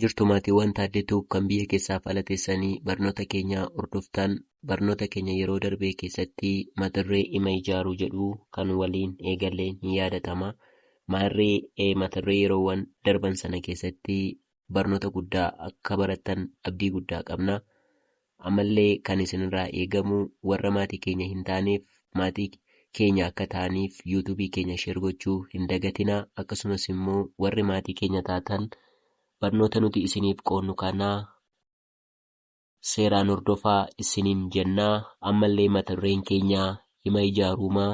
Jirtu maatiiwwan taaddeetuu kan biyya keessaaf ala teessanii barnoota keenya hordoftan, barnoota keenya yeroo darbee keessatti mata-duree hima ijaaruu jedhu kan waliin eegalle ni yaadatama. Mata-duree yeroowwan darban sana keessatti barnoota guddaa akka barattan abdii guddaa qabna. Ammallee kan isinirraa eegamu warra maatii keenya hin taaneef maatii keenya akka ta'aniif yuutuubii keenya sheer gochuu hin dagatina. Akkasumas immoo warri maatii keenya taatan barnoota nuti isiniif qoonnu kanaa seeraan hordofaa isiniin jennaa. Ammallee mata-dureen keenya hima ijaaruumaa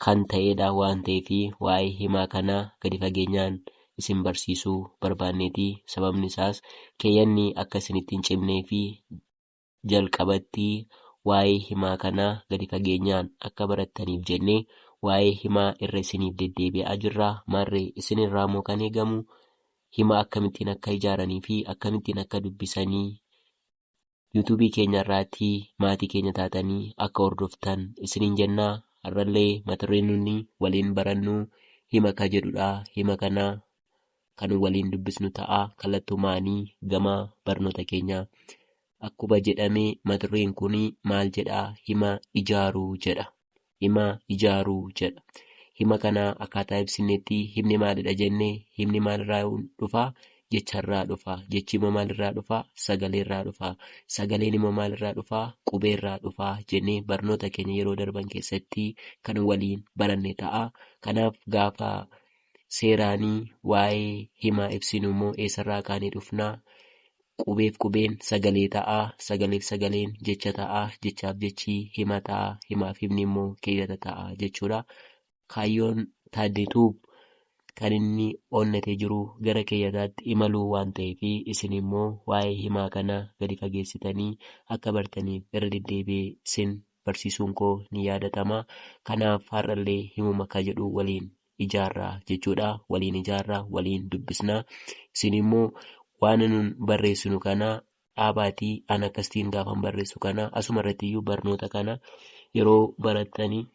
kan ta'edha waan ta'eef waa'ee himaa kanaa gadi fageenyaan isin barsiisuu barbaanneeti. Sababni isaas keeyyanni akka isinitti hin cimnee fi jalqabatti waa'ee himaa kanaa gadi fageenyaan akka barattaniif jennee waa'ee himaa irra isiniif deddeebi'aa jirra. Maarree isinirraa moo kan eegamu hima akkamittiin akka ijaaranii fi akkamittiin akka dubbisanii yuutuubii keenya irratti maatii keenya taatanii akka hordoftan isiniin jennaa. Har'allee mata-dureen nuti waliin barannu hima ka jedhudha. Hima kana kan waliin dubbisnu ta'a kallattumaanii gama barnoota keenyaa. Akkuma jedhame mata-dureen kun maal jedhaa? Hima ijaaruu jedha. Hima ijaaruu jedha. Hima kana akkaataa ibsinetti himni maalidha jennee, himni maalirraa dhufaa? Jecharraa dhufaa. Jechi immoo maalirraa dhufaa? Sagaleerraa dhufaa. Sagaleen immoo maalirraa dhufaa? Qubeerraa dhufaa jennee barnoota keenya yeroo darban keessatti kan waliin baranne ta'a. Kanaaf gaafa seeraanii waa'ee himaa ibsinu immoo eessarraa kaanee dhufnaa? Qubeef qubeen sagalee ta'a. Sagaleef sagaleen jecha ta'a. Jechaaf jechi hima ta'a. Himaaf himni immoo keeyyata ta'a jechuudha. Kaayyoon taaddeetuu kan inni onnatee jiru gara keeyyataatti imaluu waan ta'eef isin immoo waa'ee himaa kana gadi fageessitanii akka bartaniif irra deddeebi'ee isin barsiisuun koo ni yaadatama. Kanaaf har'allee himuma ka jedhu waliin ijaarraa jechuudha. Waliin ijaarraa, waliin dubbisnaa. Isin immoo waan nun barreessinu kana dhaabaatii an akkasitiin gaafan barreessu kana asuma irratti iyyuu barnoota kana yeroo barattanii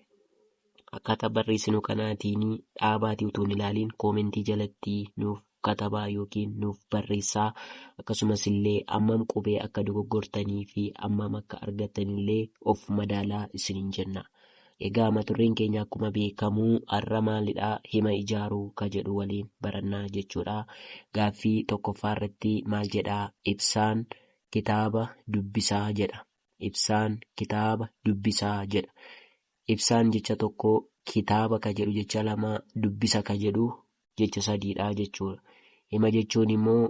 akkaataa barreessinu kanaatiin dhaabaatii utuu hin ilaaliin koomentii jalatti nuuf katabaa yookiin nuuf barreessaa. Akkasumas illee ammam qubee akka dogoggortanii fi ammam akka argattanillee of madaalaa isiniin jenna. Egaa mata-dureen keenya akkuma beekamu har'a maalidhaa? Hima ijaaruu ka jedhu waliin barannaa jechuudha. Gaaffii tokkoffaa irratti maal jedhaa? Ibsaan kitaaba dubbisaa jedha. Ibsaan kitaaba dubbisaa jedha. Ibsaan jecha tokko, kitaaba ka jedhu jecha lama, dubbisa ka jedhu jecha sadiidha jechuudha. Hima jechuun immoo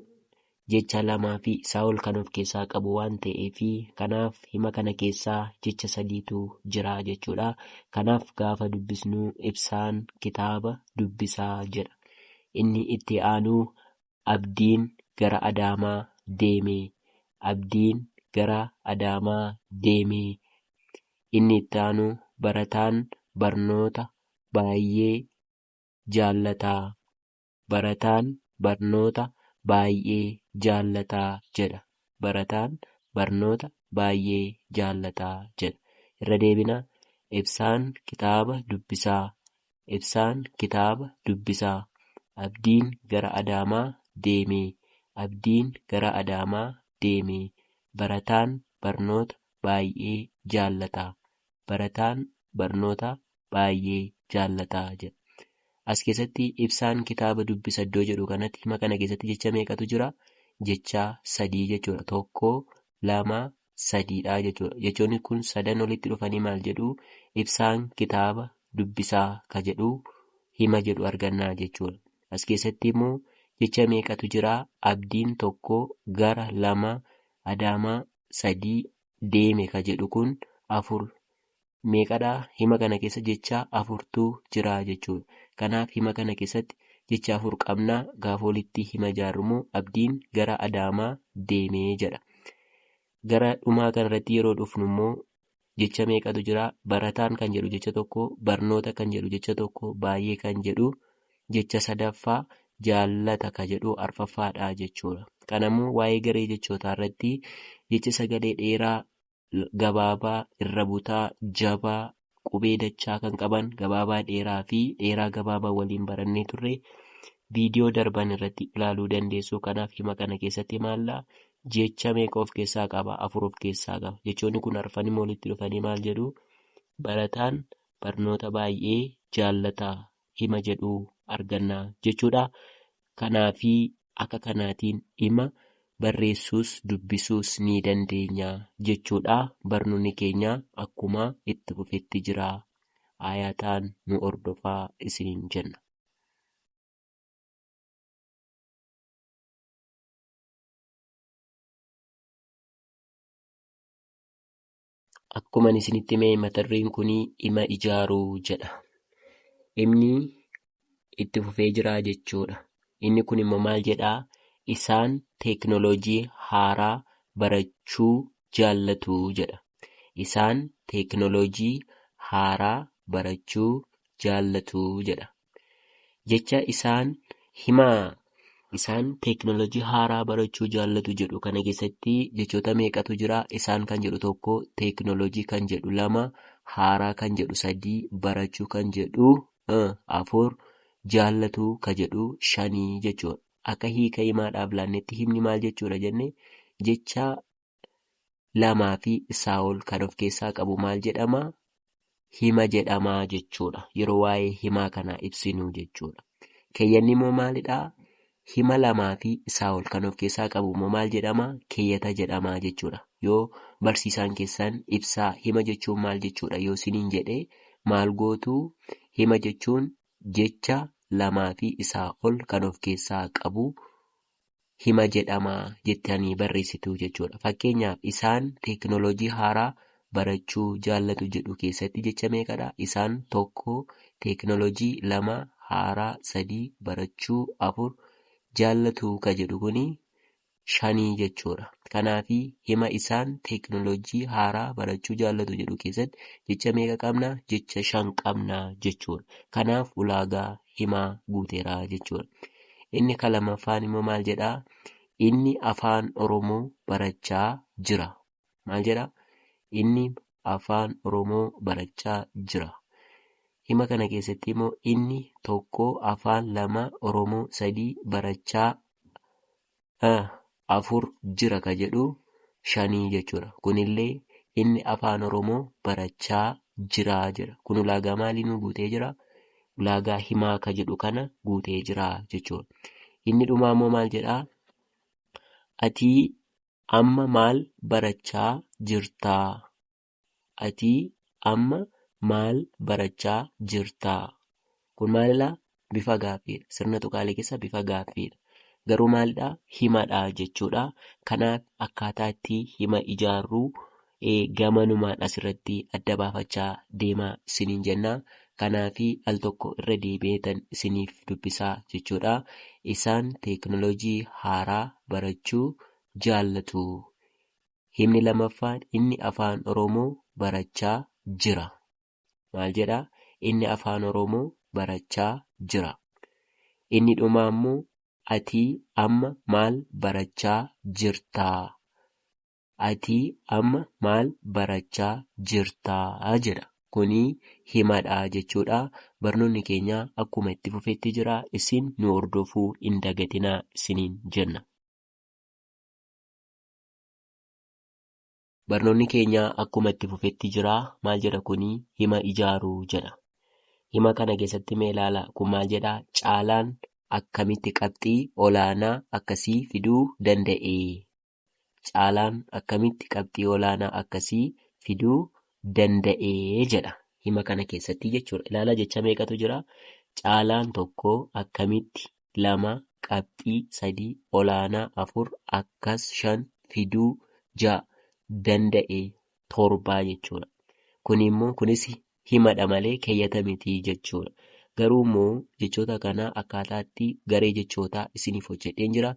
jecha lamaa fi isaa ol kan of keessaa qabu waan ta'eef kanaaf hima kana keessaa jecha sadiitu jira jechuudha. Kanaaf gaafa dubbisnu ibsaan kitaaba dubbisaa jedha. Inni itti aanu abdiin gara Adaamaa deeme. Abdiin gara Adaamaa deeme. Inni itti aanu barataan barnoota baay'ee jaallataa. Barataan barnoota baay'ee jaallataa jedha. Barataan barnoota baay'ee jaallataa jedha. Irra deebina. Ibsaan kitaaba dubbisaa. Ibsaan kitaaba dubbisaa. Abdiin gara Adaamaa deeme. Abdiin gara Adaamaa deeme. Barataan barnoota baay'ee jaallataa. Barataan barnoota baay'ee jaallataa jedha. As keessatti ibsaan kitaaba dubbisa iddoo jedhu kanatti hima kana keessatti jecha meeqatu jira? Jecha sadii jechuudha. 1, 2, 3dha jechuudha. Jechoonni kun sadan walitti dhufanii maal jedhu? Ibsaan kitaaba dubbisaa ka jedhu hima jedhu argannaa jechuudha. As keessatti immoo jecha meeqatu jira? Abdiin tokko gara 2 Adaamaa 3 deeme ka jedhu kun 4. Meeqadhaa? Hima kana keessa jecha 4tu jira jechuudha. Kanaaf hima kana keessatti jecha 4 qabna. Gaafa walitti hima ijaarru immoo abdiin gara Adaamaa deemee jedha. Gara dhumaa kanarratti yeroo dhufnu immoo jecha meeqatu jira? Barataan kan jedhu jecha tokko, barnoota kan jedhu jecha tokko, baay'ee kan jedhu jecha sadaffaa, jaallata ka jedhu arfaffaadha jechuudha. Kanammoo waa'ee garee jechootaa irratti jecha sagalee dheeraa, gabaabaa, irra butaa, jabaa, qubee dachaa kan qaban gabaabaa dheeraa fi dheeraa gabaabaa waliin barannee turre. viidiyoo darban irratti ilaaluu dandeessu. Kanaaf hima kana keessatti maallaa jecha meeqa of keessaa qaba? 4 of keessaa qaba. Jechoonni kun arfanii walitti dhufanii maal jedhu? Barataan barnoota baay'ee jaallata hima jedhu arganna jechuudha. Kanaafi akka kanaatiin hima barreessuus dubbisuus ni dandeenya jechuudha. Barnoonni keenya akkuma itti fufetti jira. Ayaataan nu hordofaa isiniin jenna. Akkuma isinitti hime mata dureen kun hima ijaaruu jedha. Himni itti fufee jira jechuudha. Inni kun immoo maal jedhaa? Isaan teekinooloojii haaraa barachuu jaallatu jedha. Isaan teekinooloojii haaraa barachuu jaallatu jedha. Jecha isaan teekinooloojii haaraa barachuu jaallatu jedhu kana keessatti jechoota meeqatu jira? Isaan kan jedhu 1, teekinooloojii kan jedhu 2, haaraa kan jedhu 3, barachuu kan jedhu 4, jaallatu kan jedhu 5 jechuudha. Akka hiika himaadhaaf laannetti himni maal jechuudha jenne? Jecha 2 fi isaa ol kan of keessaa qabu maal jedhama? Hima jedhamaa jechuudha. Yeroo waa'ee himaa kanaa ibsinu jechuudha. Keeyyanni immoo maalidhaa? Hima 2 fi isaa ol kan of keessaa qabu immoo maal jedhama? Keeyyata jedhamaa jechuudha. Yoo barsiisaan keessan ibsaa hima jechuun maal jechuudha yoo isiniin jedhee maal gootuu? Hima jechuun jecha 2 fi isaa ol kan of keessaa qabu hima jedhamaa jettanii barreessitu jechuudha. Fakkeenyaaf isaan teekinooloojii haaraa barachuu jaallatu jedhu keessatti jecha meeqadha? Isaan 1 teekinooloojii, 2 haaraa, 3 barachuu, 4 jaallatu ka jedhu kuni 5 jechuudha. Kanaafi hima isaan teekinooloojii haaraa barachuu jaallatu jedhu keessatti jecha meeqa qabna? Jecha 5 qabna jechuudha. Kanaaf ulaagaa himaa guuteeraa jechuudha. Inni kan lamaffaan immoo maal jedhaa? Inni afaan Oromoo barachaa jira. Maal jedhaa? Inni afaan Oromoo barachaa jira. Hima kana keessatti immoo inni 1 afaan, 2 Oromoo, 3 barachaa 4 jira ka jedhu 5 jechuudha. Kunillee inni afaan Oromoo barachaa jira jedha. Kun ulaagaa maalii nu guutee jira? Ulaagaa himaa ka jedhu kana guutee jira jechuudha. Inni dhumaa immoo maal jedhaa? Ati amma maal barachaa jirtaa? Ati amma maal barachaa jirtaa? Kun maalidhaa? Bifa gaaffiidha. Sirna tuqaalee keessa bifa gaaffiidha. Garuu maalidhaa? Himadhaa jechuudha. Kanaaf akkaataa itti hima ijaarruu gamanumaan asirratti adda baafachaa deemaa isiniin jennaa. Kanaafi al tokko irra deebi'eetan isiniif dubbisaa jechuudha. Isaan teekinooloojii haaraa barachuu jaallatu. Himni lamaffaan inni afaan Oromoo barachaa jira. Maal jedhaa? Inni afaan Oromoo barachaa jira. Inni dhumaa immoo ati amma maal barachaa jirtaa? Ati amma maal barachaa jirtaa jedha. Kuni himadhaa jechuudha. Barnoonni keenya akkuma itti fufetti jira. Isin nu hordofuu hin dagatinaa isiniin jenna. Barnoonni keenya akkuma itti fufetti jira. Maal jedha kuni? Hima ijaaruu jedha. Hima kana keessatti mee ilaala. Kun maal jedhaa? Caalaan akkamitti qabxii olaanaa akkasii fiduu danda'e? Caalaan akkamitti qabxii olaanaa akkasii fiduu danda'ee jedha. Hima kana keessatti jechuudha. Ilaala jecha meeqatu jira? Caalaan 1 akkamitti, 2 qabxii, 3 olaanaa, 4 akkas, 5 fiduu, 6 danda'e, 7 jechuudha. Kunis himadha malee keeyyata miti jechuudha. Garuu immoo jechoota kana akkaataatti garee jechootaa isiniif hojjedheen jira.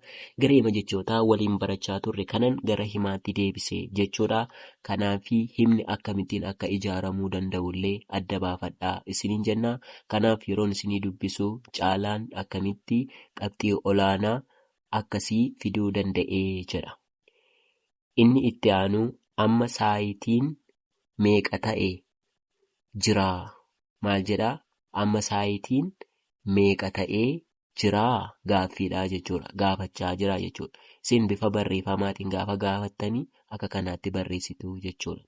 Garee hima jechootaa waliin barachaa turre kanan gara himaatti deebise jechuudha. Kanaafi himni akkamittiin akka ijaaramuu danda'ullee adda baafadhaa isiniin jenna. Kanaaf yeroon isinii dubbisu caalaan akkamitti qabxii olaanaa akkasii fiduu danda'ee jedha. Inni itti aanu amma saayitiin meeqa ta'e jira? Maal jedhaa? Amma saayitiin meeqa ta'ee jiraa gaaffiidha jechuudha. Gaafachaa jira jechuudha. Isin bifa barreeffamaatiin gaafa gaafattanii akka kanaatti barreessitu jechuudha.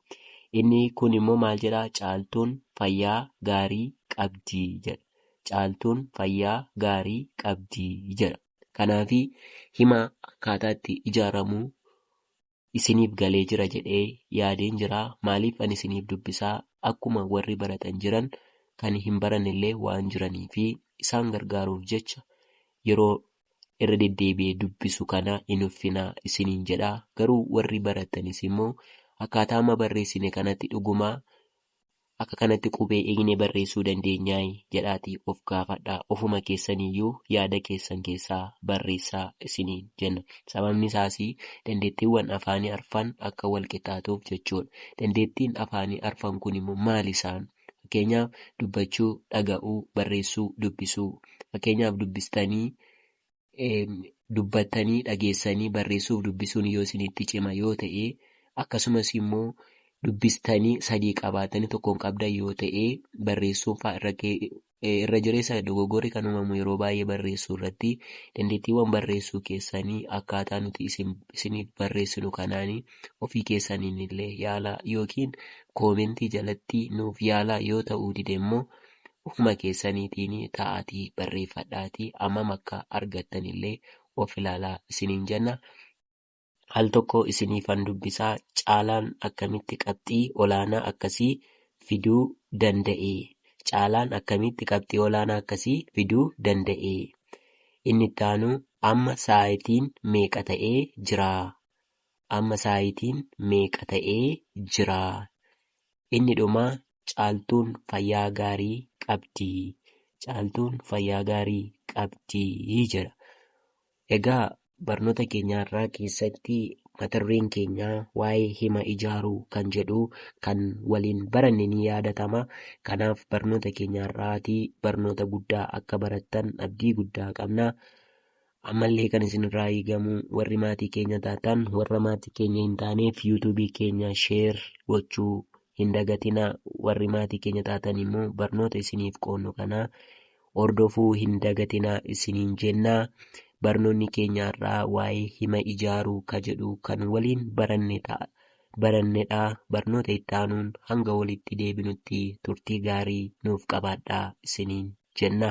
Inni kun immoo maal jedhaa? Caaltuun fayyaa gaarii qabdii jedha. Caaltuun fayyaa gaarii qabdii jedha. Kanaafi hima akkaataa itti ijaaramuu isiniif galee jira jedhee yaadeen jira. Maaliif ani isiniif dubbisaa? Akkuma warri baratan jiran kan hin barannellee waan jiraniifi isaan gargaaruuf jecha yeroo irra deddeebi'ee dubbisu kana hin uffinaa isiniin jedhaa. Garuu warri baratanis immoo akkaataa amma barreessine kanatti dhugumaa akka kanatti qubee eegnee barreessuu dandeenyaa jedhaatii of gaafadhaa. Ofuma keessaniyyuu yaada keessan keessaa barreessaa isiniin jenna. Sababni isaas dandeettiiwwan afaanii arfan akka wal qixxaatuuf jechuudha. Dandeettiin afaanii arfan kun immoo maal isaan? Fakkeenyaaf dubbachuu, dhaga'uu, barreessuu, dubbisuu. Fakkeenyaaf dubbattanii dhageessanii barreessuuf dubbisuun yoo isinitti cima yoo ta'e, akkasumas immoo dubbistanii sadii qabaatanii tokkoon qabdan yoo ta'e barreessuun fa'aa irra jireessa dogoggorri kan uumamu yeroo baay'ee barreessuu irratti. Dandeettiiwwan barreessuu keessanii akkaataa nuti isiniif barreessinu kanaanii ofii keessaniin illee yaalaa yookiin koomentii jalatti nuuf yaalaa. Yoo ta'uu dide immoo ofuma keessaniitiin taa'aatii barreeffadhaatii hammam akka argattan illee of ilaalaa isiniin jenna. Al tokko isiniifan dubbisaa. Caalaan akkamitti qabxii olaanaa akkasii fiduu danda'e? Caalaan akkamitti qabxii olaanaa akkasii fiduu danda'e? Inni itti aanu amma sa'aatiin meeqa ta'ee jira? Amma sa'aatiin meeqa ta'ee jira? Inni dhumaa caaltuun fayyaa gaarii qabdii. Caaltuun fayyaa gaarii qabdii jedha. Egaa barnoota keenyaarraa keessatti mata-dureen keenyaa waa'ee hima ijaaruu kan jedhu kan waliin baranne ni yaadatama. Kanaaf barnoota keenyaarraatii barnoota guddaa akka barattan abdii guddaa qabna. Ammallee kan isinirraa eegamu warri maatii keenya taatan warra maatii keenya hin taaneef yuutuubii keenya sheer gochuu hin dagatinaa. Warri maatii keenya taatan immoo barnoota isiniif qoonnu kana hordofuu hin dagatinaa isiniin jennaa. Barnoonni keenyaarraa waa'ee hima ijaaruu ka jedhu kan waliin barannedha. Barnoota itti aanuun hanga walitti deebinutti turtii gaarii nuuf qabaadhaa isiniin jenna.